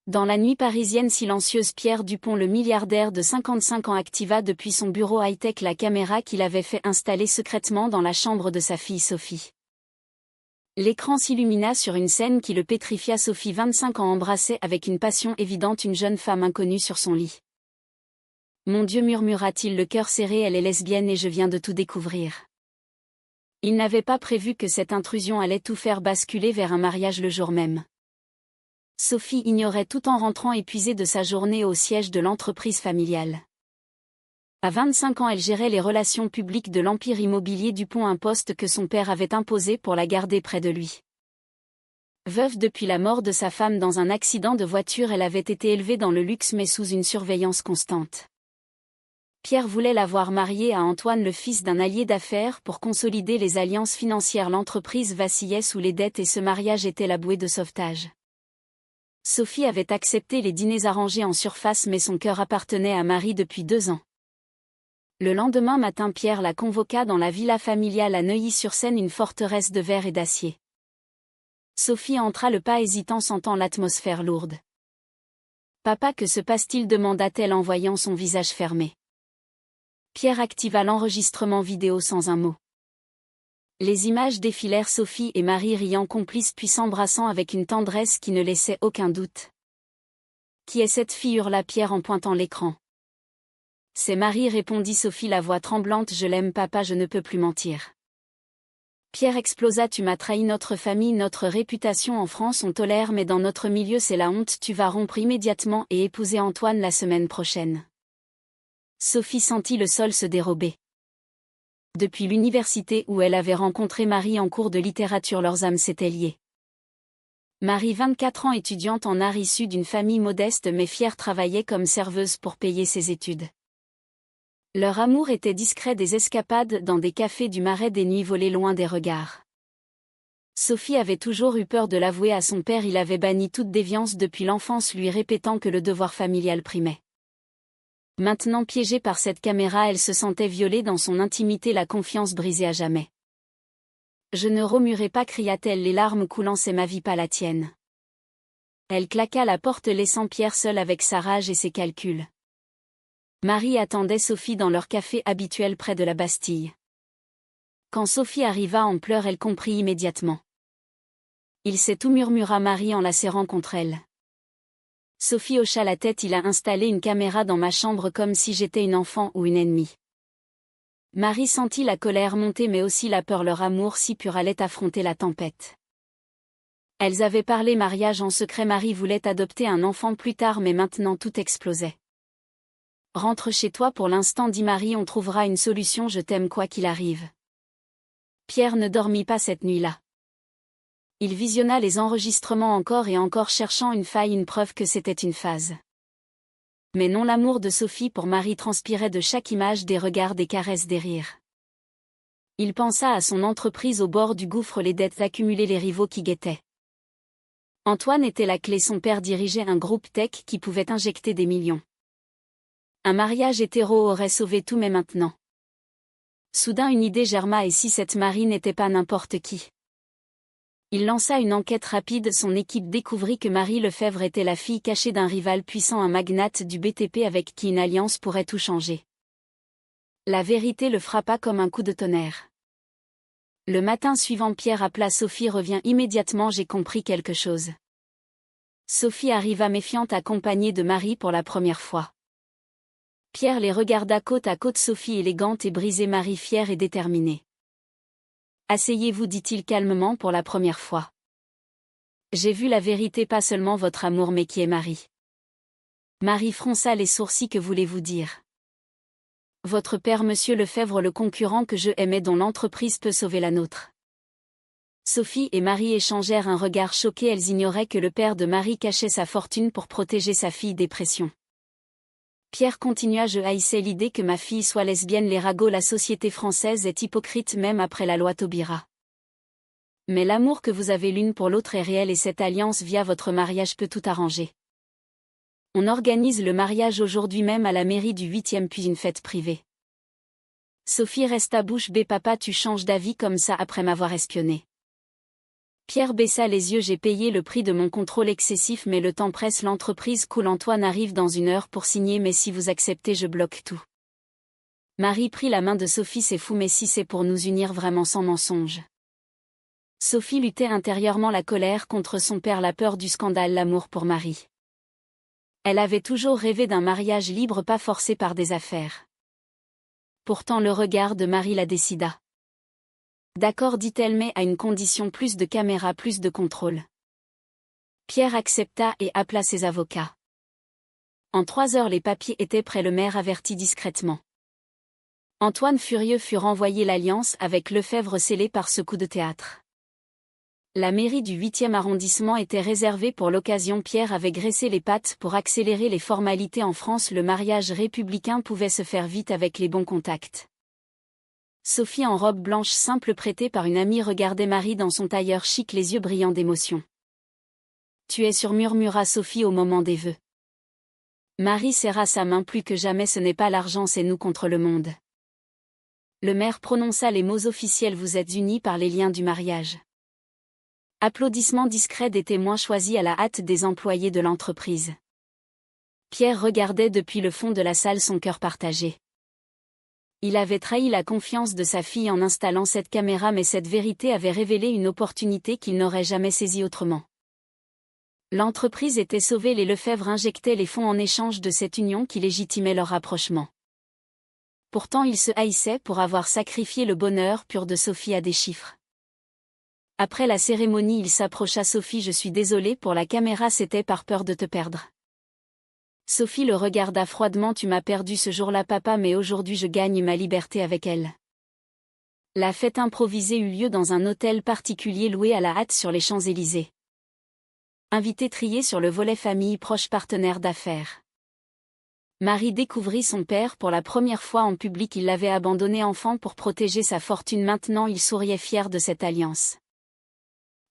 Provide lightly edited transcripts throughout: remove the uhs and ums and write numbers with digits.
Dans la nuit parisienne silencieuse, Pierre Dupont, le milliardaire de 55 ans, activa depuis son bureau high-tech la caméra qu'il avait fait installer secrètement dans la chambre de sa fille Sophie. L'écran s'illumina sur une scène qui le pétrifia. Sophie, 25 ans, embrassait avec une passion évidente une jeune femme inconnue sur son lit. « Mon Dieu », murmura-t-il, le cœur serré, elle est lesbienne et je viens de tout découvrir. Il n'avait pas prévu que cette intrusion allait tout faire basculer vers un mariage le jour même. Sophie ignorait tout en rentrant épuisée de sa journée au siège de l'entreprise familiale. À 25 ans, elle gérait les relations publiques de l'empire immobilier Dupont, un poste que son père avait imposé pour la garder près de lui. Veuve depuis la mort de sa femme dans un accident de voiture, elle avait été élevée dans le luxe mais sous une surveillance constante. Pierre voulait la voir mariée à Antoine, le fils d'un allié d'affaires, pour consolider les alliances financières. L'entreprise vacillait sous les dettes et ce mariage était la bouée de sauvetage. Sophie avait accepté les dîners arrangés en surface mais son cœur appartenait à Marie depuis 2 ans. Le lendemain matin, Pierre la convoqua dans la villa familiale à Neuilly-sur-Seine, une forteresse de verre et d'acier. Sophie entra le pas hésitant, sentant l'atmosphère lourde. « Papa, que se passe-t-il » demanda-t-elle en voyant son visage fermé. Pierre activa l'enregistrement vidéo sans un mot. Les images défilèrent, Sophie et Marie riant complices puis s'embrassant avec une tendresse qui ne laissait aucun doute. « Qui est cette fille » hurla Pierre en pointant l'écran. « C'est Marie » répondit Sophie, la voix tremblante. « Je l'aime papa, je ne peux plus mentir. » Pierre explosa. « Tu m'as trahi, notre famille, notre réputation en France on tolère mais dans notre milieu c'est la honte. Tu vas rompre immédiatement et épouser Antoine la semaine prochaine. » Sophie sentit le sol se dérober. Depuis l'université où elle avait rencontré Marie en cours de littérature, leurs âmes s'étaient liées. Marie, 24 ans, étudiante en art, issue d'une famille modeste mais fière, travaillait comme serveuse pour payer ses études. Leur amour était discret, des escapades dans des cafés du Marais, des nuits volées loin des regards. Sophie avait toujours eu peur de l'avouer à son père, il avait banni toute déviance depuis l'enfance, lui répétant que le devoir familial primait. Maintenant piégée par cette caméra, elle se sentait violée dans son intimité, la confiance brisée à jamais. « Je ne remuerai pas » cria-t-elle, les larmes coulant. « C'est ma vie, pas la tienne. » Elle claqua la porte, laissant Pierre seul avec sa rage et ses calculs. Marie attendait Sophie dans leur café habituel près de la Bastille. Quand Sophie arriva en pleurs, elle comprit immédiatement. « Il sait tout » murmura Marie en la serrant contre elle. Sophie hocha la tête. « Il a installé une caméra dans ma chambre comme si j'étais une enfant ou une ennemie. » Marie sentit la colère monter mais aussi la peur. Leur amour si pur allait affronter la tempête. Elles avaient parlé mariage en secret. Marie voulait adopter un enfant plus tard mais maintenant tout explosait. « Rentre chez toi pour l'instant » dit Marie, « on trouvera une solution, je t'aime quoi qu'il arrive. » Pierre ne dormit pas cette nuit-là. Il visionna les enregistrements encore et encore, cherchant une faille, une preuve que c'était une phase. Mais non, l'amour de Sophie pour Marie transpirait de chaque image, des regards, des caresses, des rires. Il pensa à son entreprise au bord du gouffre, les dettes accumulées, les rivaux qui guettaient. Antoine était la clé, son père dirigeait un groupe tech qui pouvait injecter des millions. Un mariage hétéro aurait sauvé tout, mais maintenant. Soudain une idée germa, et si cette Marie n'était pas n'importe qui? Il lança une enquête rapide, son équipe découvrit que Marie Lefebvre était la fille cachée d'un rival puissant, un magnate du BTP avec qui une alliance pourrait tout changer. La vérité le frappa comme un coup de tonnerre. Le matin suivant, Pierre appela Sophie. « Reviens immédiatement, j'ai compris quelque chose. » Sophie arriva méfiante, accompagnée de Marie pour la première fois. Pierre les regarda côte à côte, Sophie élégante et brisée, Marie fière et déterminée. « Asseyez-vous » dit-il calmement pour la première fois. « J'ai vu la vérité, pas seulement votre amour mais qui est Marie. » Marie fronça les sourcils. « Que voulez-vous dire ? » Votre père, monsieur Lefebvre, le concurrent que je aimais, dont l'entreprise peut sauver la nôtre. Sophie et Marie échangèrent un regard choqué, elles ignoraient que le père de Marie cachait sa fortune pour protéger sa fille des pressions. Pierre continua. « Je haïssais l'idée que ma fille soit lesbienne, les ragots, la société française est hypocrite même après la loi Taubira. Mais l'amour que vous avez l'une pour l'autre est réel et cette alliance via votre mariage peut tout arranger. On organise le mariage aujourd'hui même à la mairie du 8e puis une fête privée. » Sophie resta bouche bée. « Papa, tu changes d'avis comme ça après m'avoir espionné. » Pierre baissa les yeux. J'ai payé le prix de mon contrôle excessif mais le temps presse, l'entreprise coule. Antoine arrive dans 1 heure pour signer, mais si vous acceptez je bloque tout. Marie prit la main de Sophie. C'est fou, mais si c'est pour nous unir vraiment, sans mensonge. Sophie luttait intérieurement, la colère contre son père, la peur du scandale, l'amour pour Marie. Elle avait toujours rêvé d'un mariage libre, pas forcé par des affaires. Pourtant le regard de Marie la décida. D'accord, dit-elle, mais à une condition: plus de caméras, plus de contrôle. Pierre accepta et appela ses avocats. En 3 heures les papiers étaient prêts, le maire avertit discrètement. Antoine furieux fut renvoyé, l'alliance avec Lefebvre scellée par ce coup de théâtre. La mairie du 8e arrondissement était réservée pour l'occasion. Pierre avait graissé les pattes pour accélérer les formalités. En France, le mariage républicain pouvait se faire vite avec les bons contacts. Sophie, en robe blanche simple prêtée par une amie, regardait Marie dans son tailleur chic, les yeux brillants d'émotion. « Tu es sûre ?» murmura Sophie au moment des vœux. Marie serra sa main. « Plus que jamais, ce n'est pas l'argent, c'est nous contre le monde. » Le maire prononça les mots officiels. « Vous êtes unis par les liens du mariage. » Applaudissements discrets des témoins choisis à la hâte des employés de l'entreprise. Pierre regardait depuis le fond de la salle, son cœur partagé. Il avait trahi la confiance de sa fille en installant cette caméra, mais cette vérité avait révélé une opportunité qu'il n'aurait jamais saisie autrement. L'entreprise était sauvée, les Lefebvre injectaient les fonds en échange de cette union qui légitimait leur rapprochement. Pourtant ils se haïssaient pour avoir sacrifié le bonheur pur de Sophie à des chiffres. Après la cérémonie, il s'approcha. « Sophie, je suis désolé pour la caméra, c'était par peur de te perdre. » Sophie le regarda froidement. « Tu m'as perdu ce jour-là, papa, mais aujourd'hui je gagne ma liberté avec elle. » La fête improvisée eut lieu dans un hôtel particulier loué à la hâte sur les Champs-Élysées. Invités triés sur le volet famille, proches partenaires d'affaires. Marie découvrit son père pour la première fois en public. Il l'avait abandonné enfant pour protéger sa fortune. Maintenant il souriait fier de cette alliance.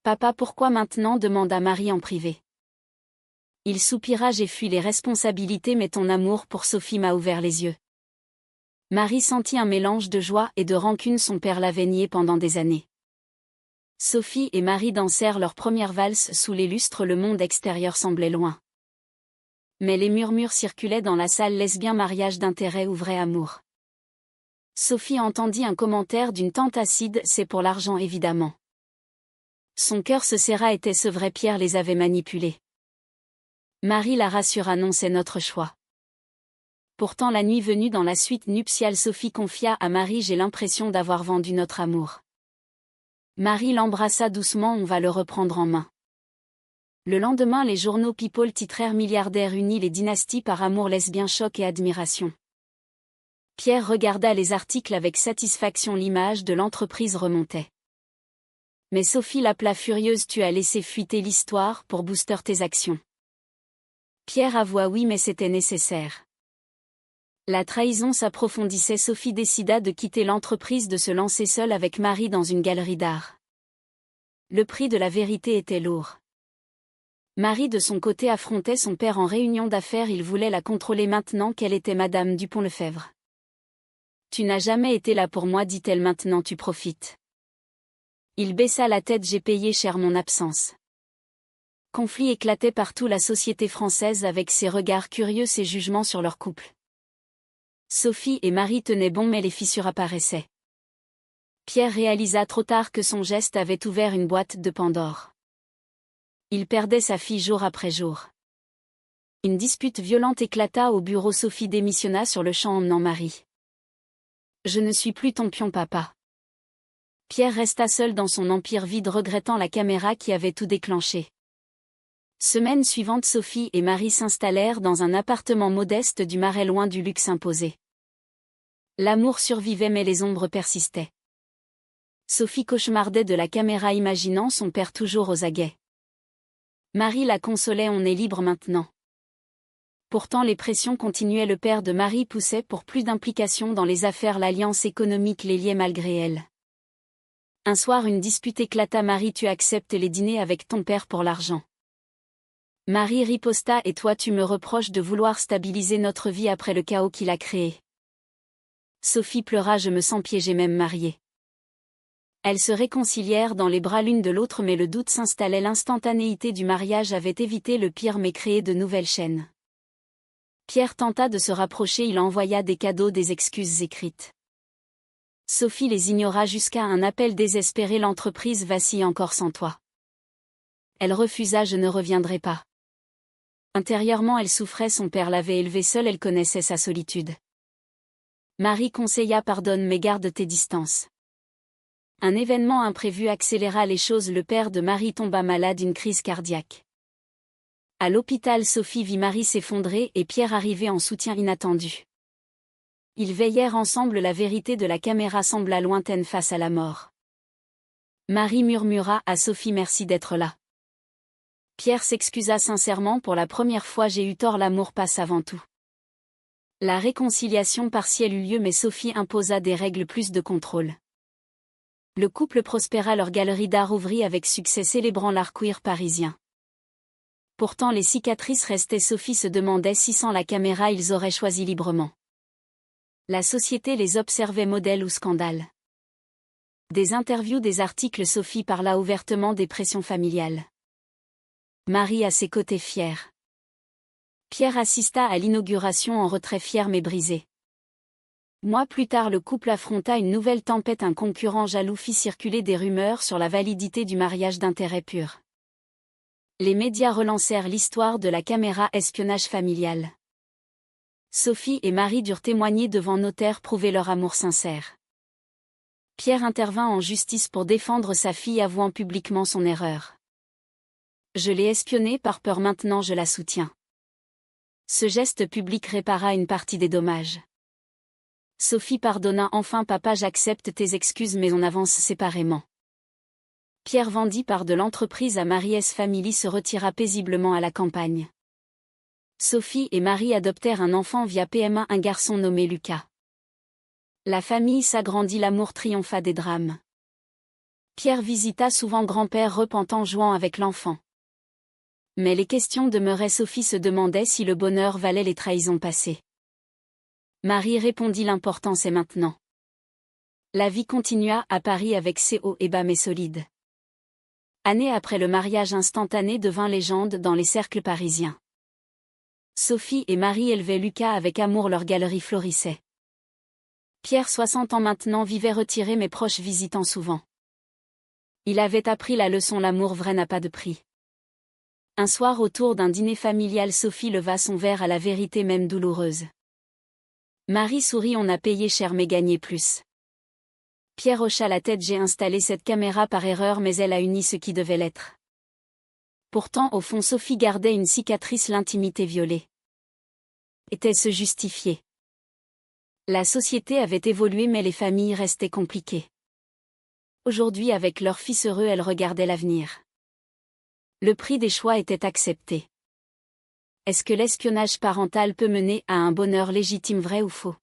« Papa, pourquoi maintenant ?» demanda Marie en privé. Il soupira. « J'ai fui les responsabilités, mais ton amour pour Sophie m'a ouvert les yeux. » Marie sentit un mélange de joie et de rancune. Son père l'avait nié pendant des années. Sophie et Marie dansèrent leur première valse sous les lustres. Le monde extérieur semblait loin. Mais les murmures circulaient dans la salle. Lesbien, mariage d'intérêt, ou vrai amour? Sophie entendit un commentaire d'une tante acide. « C'est pour l'argent, évidemment. » Son cœur se serra. Était-ce vrai? Pierre les avait manipulés. Marie la rassura. « Non, c'est notre choix. » Pourtant la nuit venue, dans la suite nuptiale, Sophie confia à Marie: « J'ai l'impression d'avoir vendu notre amour. » Marie l'embrassa doucement. « On va le reprendre en main. » Le lendemain, les journaux People titrèrent: « Milliardaires unis, les dynasties par amour, lesbien, choc et admiration. » Pierre regarda les articles avec satisfaction. L'image de l'entreprise remontait. Mais Sophie l'appela furieuse. « Tu as laissé fuiter l'histoire pour booster tes actions. » Pierre avoua: « Oui, mais c'était nécessaire. » La trahison s'approfondissait. Sophie décida de quitter l'entreprise, de se lancer seule avec Marie dans une galerie d'art. Le prix de la vérité était lourd. Marie de son côté affrontait son père en réunion d'affaires. Il voulait la contrôler maintenant qu'elle était Madame Dupont-Lefebvre. « Tu n'as jamais été là pour moi, dit-elle, maintenant tu profites. » Il baissa la tête. « J'ai payé cher mon absence. » Conflit éclatait partout. La société française avec ses regards curieux, ses jugements sur leur couple. Sophie et Marie tenaient bon, mais les fissures apparaissaient. Pierre réalisa trop tard que son geste avait ouvert une boîte de Pandore. Il perdait sa fille jour après jour. Une dispute violente éclata au bureau. Sophie démissionna sur le champ, emmenant Marie. « Je ne suis plus ton pion, papa. » Pierre resta seul dans son empire vide, regrettant la caméra qui avait tout déclenché. Semaine suivante, Sophie et Marie s'installèrent dans un appartement modeste du Marais, loin du luxe imposé. L'amour survivait, mais les ombres persistaient. Sophie cauchemardait de la caméra, imaginant son père toujours aux aguets. Marie la consolait: « On est libre maintenant. » Pourtant les pressions continuaient. Le père de Marie poussait pour plus d'implication dans les affaires. L'alliance économique les liait malgré elle. Un soir, une dispute éclata. « Marie, tu acceptes les dîners avec ton père pour l'argent. » Marie riposta: « Et toi, tu me reproches de vouloir stabiliser notre vie après le chaos qu'il a créé. » Sophie pleura: « Je me sens piégée, même mariée. » Elles se réconcilièrent dans les bras l'une de l'autre, mais le doute s'installait. L'instantanéité du mariage avait évité le pire mais créé de nouvelles chaînes. Pierre tenta de se rapprocher, il envoya des cadeaux, des excuses écrites. Sophie les ignora jusqu'à un appel désespéré: l'entreprise vacille encore sans toi. Elle refusa: je ne reviendrai pas. Intérieurement elle souffrait, son père l'avait élevée seule, elle connaissait sa solitude. Marie conseilla: pardonne mais garde tes distances. Un événement imprévu accéléra les choses, le père de Marie tomba malade d'une crise cardiaque. À l'hôpital, Sophie vit Marie s'effondrer et Pierre arriver en soutien inattendu. Ils veillèrent ensemble, la vérité de la caméra sembla lointaine face à la mort. Marie murmura à Sophie: merci d'être là. Pierre s'excusa sincèrement: pour la première fois j'ai eu tort, l'amour passe avant tout. La réconciliation partielle eut lieu, mais Sophie imposa des règles, plus de contrôle. Le couple prospéra, leur galerie d'art ouvrit avec succès, célébrant l'art queer parisien. Pourtant les cicatrices restaient. Sophie se demandait si sans la caméra ils auraient choisi librement. La société les observait, modèle ou scandale. Des interviews, des articles, Sophie parla ouvertement des pressions familiales. Marie à ses côtés, fière. Pierre assista à l'inauguration en retrait, fier mais brisé. Mois plus tard, le couple affronta une nouvelle tempête. Un concurrent jaloux fit circuler des rumeurs sur la validité du mariage d'intérêt pur. Les médias relancèrent l'histoire de la caméra, espionnage familial. Sophie et Marie durent témoigner devant notaire, prouver leur amour sincère. Pierre intervint en justice pour défendre sa fille, avouant publiquement son erreur. Je l'ai espionnée par peur, maintenant je la soutiens. Ce geste public répara une partie des dommages. Sophie pardonna enfin: papa, j'accepte tes excuses mais on avance séparément. Pierre vendit part de l'entreprise à Marie. S Family se retira paisiblement à la campagne. Sophie et Marie adoptèrent un enfant via PMA, un garçon nommé Lucas. La famille s'agrandit, l'amour triompha des drames. Pierre visita souvent grand-père repentant, jouant avec l'enfant. Mais les questions demeuraient. Sophie se demandait si le bonheur valait les trahisons passées. Marie répondit: l'important c'est maintenant. La vie continua à Paris avec ses hauts et bas mais solides. Année après, le mariage instantané devint légende dans les cercles parisiens. Sophie et Marie élevaient Lucas avec amour, leur galerie florissait. Pierre, 60 ans maintenant, vivait retiré mais proche, visitant souvent. Il avait appris la leçon: l'amour vrai n'a pas de prix. Un soir, autour d'un dîner familial, Sophie leva son verre à la vérité même douloureuse. Marie sourit: on a payé cher mais gagné plus. Pierre hocha la tête: j'ai installé cette caméra par erreur mais elle a uni ce qui devait l'être. Pourtant au fond Sophie gardait une cicatrice, l'intimité violée. Était-ce justifié? La société avait évolué mais les familles restaient compliquées. Aujourd'hui, avec leur fils heureux, elle regardait l'avenir. Le prix des choix était accepté. Est-ce que l'espionnage parental peut mener à un bonheur légitime, vrai ou faux?